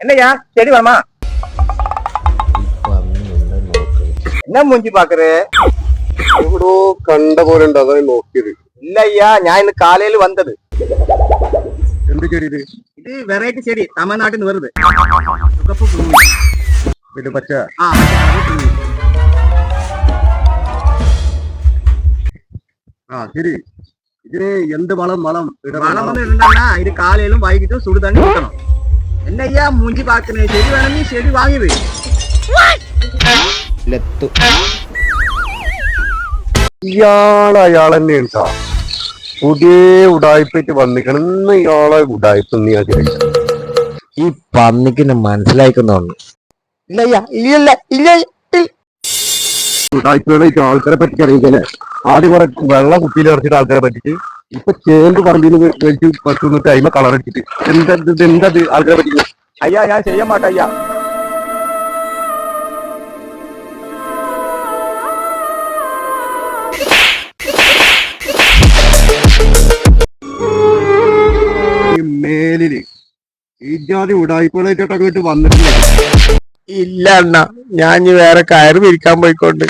என்னையா செடி வேணுமா? என்ன மூஞ்சி பாக்குற? എവിടോ കണ്ട പോലെ ഉണ്ട്, അതാ നോക്കിയത്. இல்ல ஐயா, ഞാൻ ഇന്ന് കാലയിൽ വന്നത്. എന്ത് ചെടി ഇത്? ഇത് വെറൈറ്റി ചെടി, തമിഴ്നാട്ടിൽ നിന്ന് വരുന്നത്. ഇത് പച്ച. ശരി. ഇതിന് എന്ത് വളം വളം ഇടണ്ടാ? ഇത് കാലയിലും വൈകിട്ടും സുടു തണ്ണി കൊടുക്കണം. എന്നയ്യാ മൂഞ്ചി പാക്കുന്നേ? ചെടി വേണമെങ്കിൽ ചെടി വാങ്ങിയത്. അയാൾ തന്നെ ഉണ്ടാ പുതിയ ഉടായ്പറ്റ് വന്നിക്കണം. ഇന്ന് ഇയാളെ ഉടായ്പ ഈ പന്നിക്ക് മനസ്സിലായിക്കുന്നുണ്ട്. ഉടായ്പകളായിട്ട് ആൾക്കാരെ പറ്റിക്കറിയിക്കല്ലേ. ആദ്യം കുറെ വെള്ളം കുപ്പിയിൽ ഇറച്ചിട്ട് ആൾക്കാരെ പറ്റിച്ച് ഇപ്പൊ ചേമ്പ് പറമ്പിൽ കഴിച്ച് പറ്റുന്നിട്ട് അതിമ കളർ അടിച്ചിട്ട് എന്തത് ആൾക്കാരെ പറ്റിക്കുന്നത്? ஐயா ഞാൻ ചെയ്യാൻ മാട്ട ஐயா. മേലില് ഈ ജാതി ഉടായ്പകളായിട്ട് അങ്ങോട്ട് വന്നിട്ടില്ല. ഇല്ല അണ്ണ, ഞാൻ വേറെ കയറ് വിരിക്കാൻ പോയിക്കൊണ്ട്